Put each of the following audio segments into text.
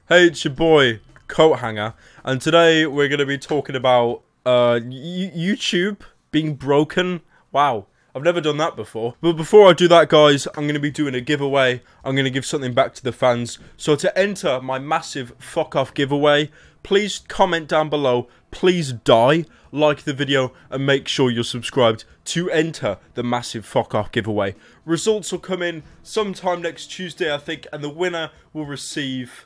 Hey, it's your boy, Coat Hanger, and today we're going to be talking about YouTube being broken. Wow, I've never done that before. But before I do that, guys, I'm going to be doing a giveaway. I'm going to give something back to the fans. So to enter my massive fuck off giveaway, please comment down below, please die, like the video, and make sure you're subscribed to enter the massive fuck off giveaway. Results will come in sometime next Tuesday, I think, and the winner will receive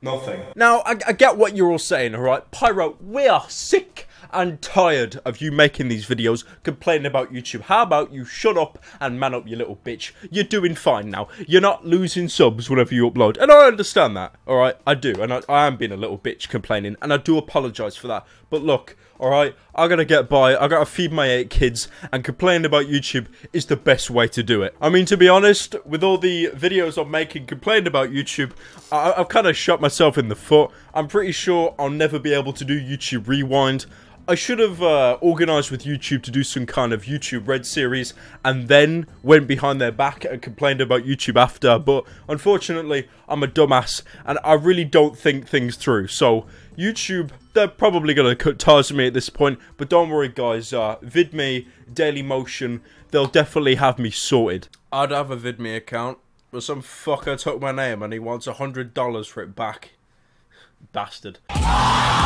nothing. Now, I get what you're all saying, alright? Pyro, we are sick and tired of you making these videos complaining about YouTube. How about you shut up and man up, you little bitch? You're doing fine now. You're not losing subs whenever you upload. And I understand that, alright? I do. And I am being a little bitch complaining. And I do apologise for that. But look, alright? I gotta get by. I gotta feed my 8 kids. And complaining about YouTube is the best way to do it. I mean, to be honest, with all the videos I'm making complaining about YouTube, I've kind of shot myself in the foot. I'm pretty sure I'll never be able to do YouTube Rewind. I should have organised with YouTube to do some kind of YouTube Red series and then went behind their back and complained about YouTube after, but unfortunately I'm a dumbass and I really don't think things through. So YouTube, they're probably going to cut ties with me at this point, but don't worry guys, VidMe, Dailymotion, they'll definitely have me sorted. I'd have a VidMe account, but some fucker took my name and he wants $100 for it back. Bastard.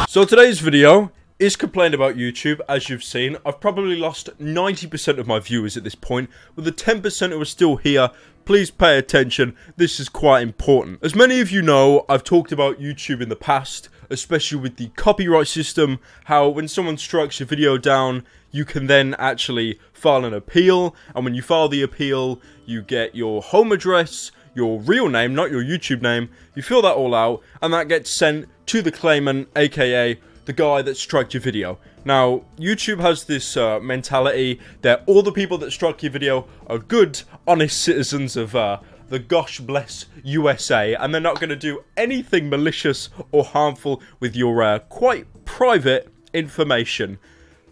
So today's video is complained about YouTube. As you've seen, I've probably lost 90% of my viewers at this point. With the 10% who are still here, please pay attention. This is quite important. As many of you know, I've talked about YouTube in the past, especially with the copyright system, how when someone strikes your video down, you can then actually file an appeal, and when you file the appeal, you get your home address, your real name, not your YouTube name, you fill that all out, and that gets sent to the claimant, aka the guy that struck your video. Now, YouTube has this mentality that all the people that struck your video are good, honest citizens of the gosh bless USA, and they're not going to do anything malicious or harmful with your quite private information.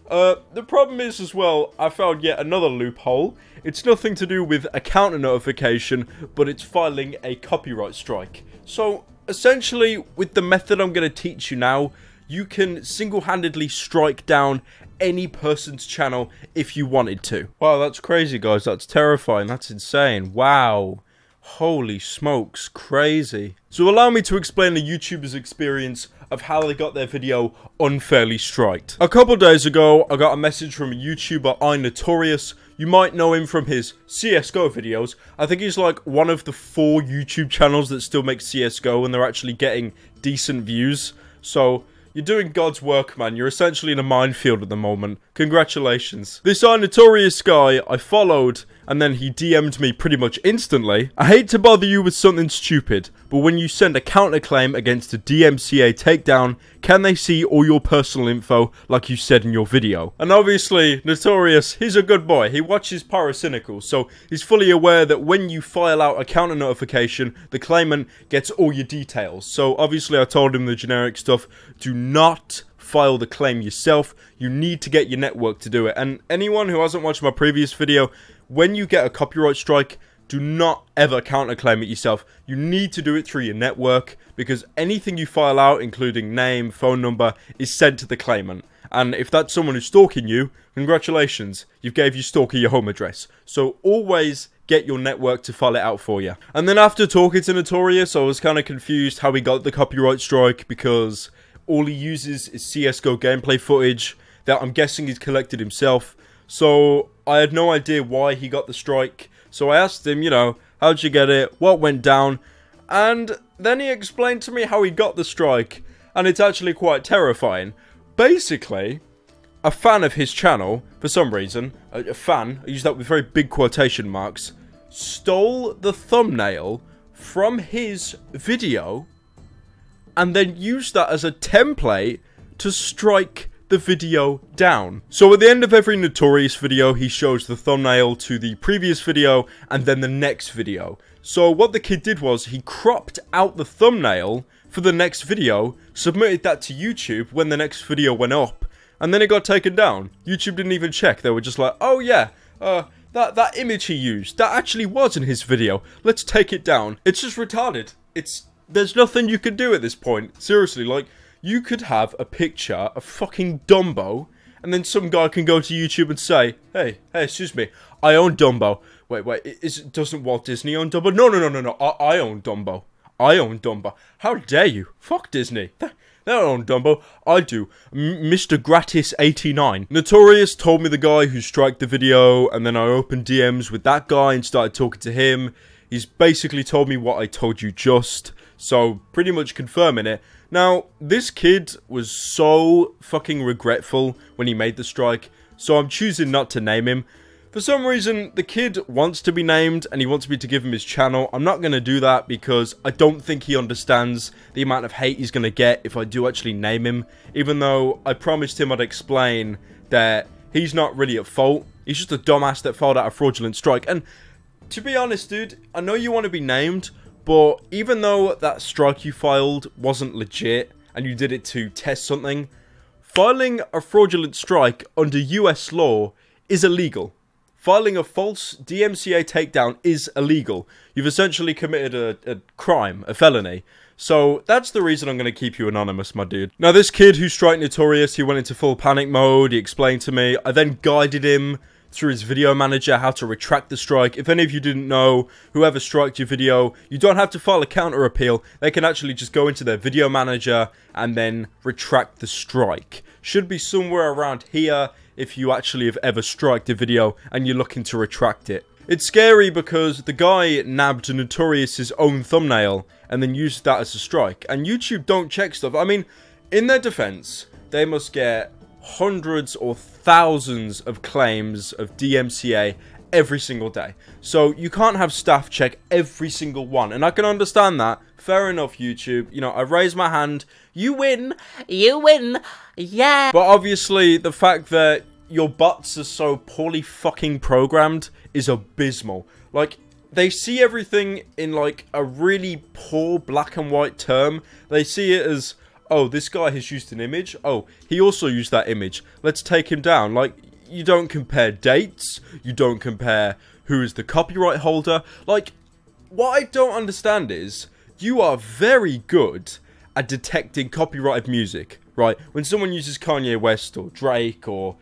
The problem is as well, I found yet another loophole. It's nothing to do with a counter notification, but it's filing a copyright strike. So, essentially, with the method I'm going to teach you now, you can single-handedly strike down any person's channel if you wanted to. Wow, that's crazy, guys. That's terrifying. That's insane. Wow. Holy smokes. Crazy. So allow me to explain the YouTuber's experience of how they got their video unfairly striked. A couple days ago, I got a message from a YouTuber, iNotorious. You might know him from his CSGO videos. I think he's like one of the 4 YouTube channels that still make CSGO and they're actually getting decent views. So you're doing God's work, man. You're essentially in a minefield at the moment. Congratulations. This iNotorious guy I followed, and then he DM'd me pretty much instantly. I hate to bother you with something stupid, but when you send a counterclaim against a DMCA takedown, can they see all your personal info like you said in your video? And obviously, Notorious, he's a good boy. He watches Pyrocynical, so he's fully aware that when you file out a counter notification, the claimant gets all your details. So obviously I told him the generic stuff. Do not file the claim yourself. You need to get your network to do it. And anyone who hasn't watched my previous video, when you get a copyright strike, do not ever counterclaim it yourself. You need to do it through your network, because anything you file out, including name, phone number, is sent to the claimant. And if that's someone who's stalking you, congratulations, you've gave your stalker your home address. So always get your network to file it out for you. And then after talking to Notorious, I was kind of confused how he got the copyright strike, because all he uses is CSGO gameplay footage that I'm guessing he's collected himself. So I had no idea why he got the strike. So I asked him, you know, how'd you get it? What went down? And then he explained to me how he got the strike. And it's actually quite terrifying. Basically, a fan of his channel, for some reason, a fan, I use that with very big quotation marks, stole the thumbnail from his video and then used that as a template to strike the video down. So at the end of every Notorious video, he shows the thumbnail to the previous video and then the next video. So what the kid did was he cropped out the thumbnail for the next video, submitted that to YouTube when the next video went up, and then it got taken down. YouTube didn't even check. They were just like, oh yeah, That image he used, that actually was in his video. Let's take it down. It's just retarded. There's nothing you can do at this point. Seriously, like, you could have a picture of fucking Dumbo, and then some guy can go to YouTube and say, hey, excuse me, I own Dumbo. Wait, doesn't Walt Disney own Dumbo? No, I own Dumbo. I own Dumbo. How dare you? Fuck Disney. They don't own Dumbo. I do. Mr. Gratis 89. Notorious told me the guy who striked the video, and then I opened DMs with that guy and started talking to him. He's basically told me what I told you just, so pretty much confirming it. Now, this kid was so fucking regretful when he made the strike, so I'm choosing not to name him. For some reason, the kid wants to be named and he wants me to give him his channel. I'm not going to do that because I don't think he understands the amount of hate he's going to get if I do actually name him. Even though I promised him I'd explain that he's not really at fault. He's just a dumbass that filed out a fraudulent strike. And to be honest, dude, I know you want to be named, but even though that strike you filed wasn't legit and you did it to test something, filing a fraudulent strike under US law is illegal. Filing a false DMCA takedown is illegal. You've essentially committed a crime, a felony. So that's the reason I'm going to keep you anonymous, my dude. Now, this kid who striked Notorious, he went into full panic mode. He explained to me. I then guided him through his video manager how to retract the strike. If any of you didn't know, whoever striked your video, you don't have to file a counter appeal. They can actually just go into their video manager and then retract the strike. Should be somewhere around here if you actually have ever striked a video and you're looking to retract it. It's scary because the guy nabbed Notorious's own thumbnail and then used that as a strike. And YouTube don't check stuff. I mean, in their defense, they must get hundreds or thousands of claims of DMCA every single day. So you can't have staff check every single one. And I can understand that. Fair enough, YouTube. You know, I raise my hand. You win. You win. Yeah. But obviously, the fact that your bots are so poorly fucking programmed is abysmal. Like, they see everything in, like, a really poor black and white term. They see it as, oh, this guy has used an image. Oh, he also used that image. Let's take him down. Like, you don't compare dates. You don't compare who is the copyright holder. Like, what I don't understand is, you are very good at detecting copyrighted music, right? When someone uses Kanye West or Drake or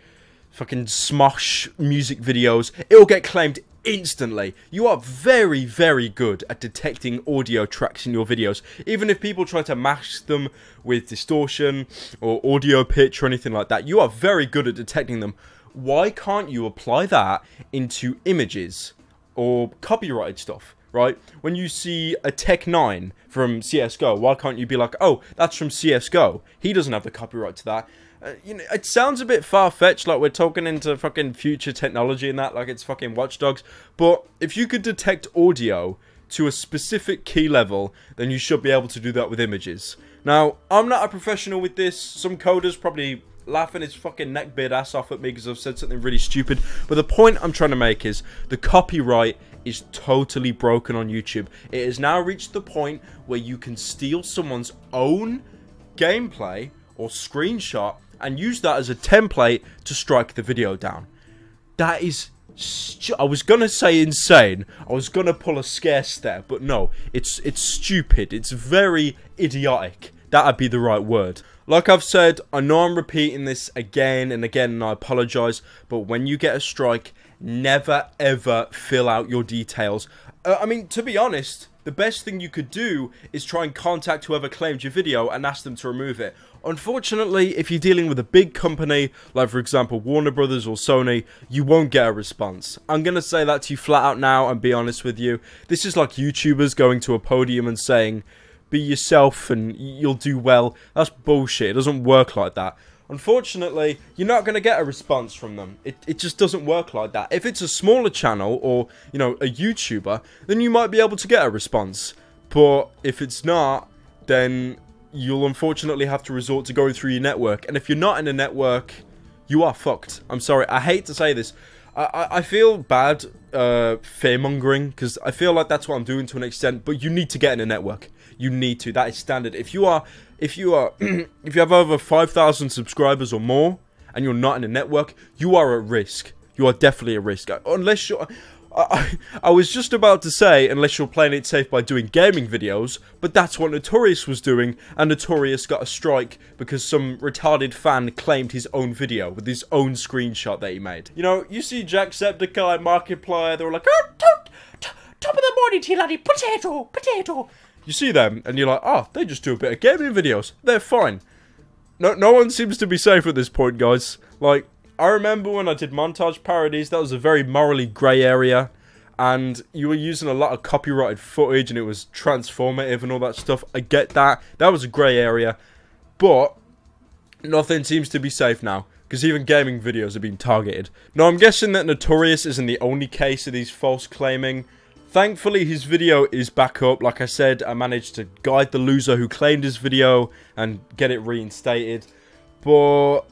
fucking Smosh music videos, it will get claimed instantly. You are very, very good at detecting audio tracks in your videos. Even if people try to mask them with distortion or audio pitch or anything like that, you are very good at detecting them. Why can't you apply that into images or copyrighted stuff? Right? When you see a Tech 9 from CSGO, why can't you be like, oh, that's from CSGO. He doesn't have the copyright to that. You know, it sounds a bit far-fetched, like we're talking into fucking future technology and that, like it's fucking Watch Dogs. But if you could detect audio to a specific key level, then you should be able to do that with images. Now, I'm not a professional with this. Some coders probably laughing his fucking neckbeard ass off at me because I've said something really stupid. But the point I'm trying to make is the copyright is totally broken on YouTube. It has now reached the point where you can steal someone's own gameplay or screenshot and use that as a template to strike the video down. That is, I was gonna say insane. I was gonna pull a scare stare, but no, it's stupid. It's very idiotic. That'd be the right word. Like I've said, I know I'm repeating this again and again, and I apologize, but when you get a strike, never ever fill out your details. I mean, to be honest, the best thing you could do is try and contact whoever claimed your video and ask them to remove it. Unfortunately, if you're dealing with a big company, like for example Warner Brothers or Sony, you won't get a response. I'm going to say that to you flat out now and be honest with you. This is like YouTubers going to a podium and saying, be yourself and you'll do well. That's bullshit. It doesn't work like that. Unfortunately, you're not going to get a response from them. It just doesn't work like that. If it's a smaller channel or, you know, a YouTuber, then you might be able to get a response. But if it's not, then you'll unfortunately have to resort to going through your network. And if you're not in a network, you are fucked. I'm sorry. I hate to say this. I feel bad fear-mongering because I feel like that's what I'm doing to an extent. But you need to get in a network. You need to. That is standard. If you have over 5,000 subscribers or more and you're not in a network, you are at risk. you are definitely at risk. Unless you're... I was just about to say, unless you're playing it safe by doing gaming videos, but that's what Notorious was doing, and Notorious got a strike because some retarded fan claimed his own video with his own screenshot that he made. You know, you see Jacksepticeye, Markiplier, they're like, oh, top of the morning to you, laddie, potato. You see them, and you're like, oh, they just do a bit of gaming videos. They're fine. No one seems to be safe at this point, guys. Like, I remember when I did montage parodies, that was a very morally grey area, and you were using a lot of copyrighted footage, and it was transformative and all that stuff. I get that. That was a grey area, but nothing seems to be safe now, because even gaming videos are being targeted. Now, I'm guessing that Notorious isn't the only case of these false claiming. Thankfully, his video is back up. Like I said, I managed to guide the loser who claimed his video and get it reinstated, but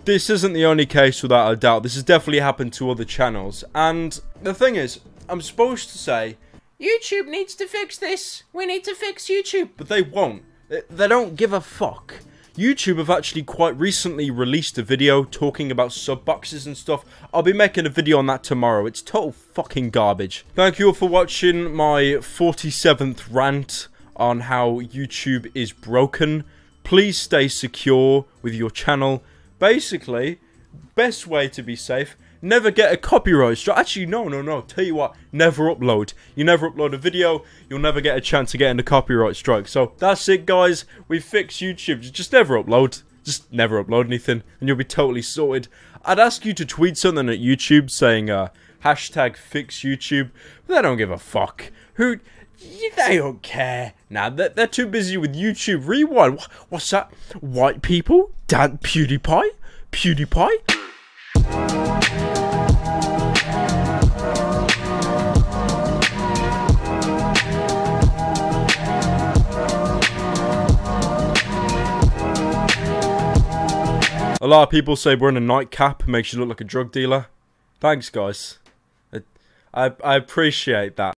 this isn't the only case without a doubt. This has definitely happened to other channels. And the thing is, I'm supposed to say, YouTube needs to fix this. We need to fix YouTube. But they won't. They don't give a fuck. YouTube have actually quite recently released a video talking about sub boxes and stuff. I'll be making a video on that tomorrow. It's total fucking garbage. Thank you all for watching my 47th rant on how YouTube is broken. Please stay secure with your channel. Basically, best way to be safe, never get a copyright strike. Actually, no. Tell you what, never upload. You never upload a video, you'll never get a chance to get in a copyright strike. So, that's it, guys. We've fixed YouTube. Just never upload. Just never upload anything, and you'll be totally sorted. I'd ask you to tweet something at YouTube saying, hashtag fix YouTube. But they don't give a fuck. They don't care. Nah, they're too busy with YouTube Rewind. What's that? White people? PewDiePie? A lot of people say wearing a nightcap makes you look like a drug dealer. Thanks, guys. I appreciate that.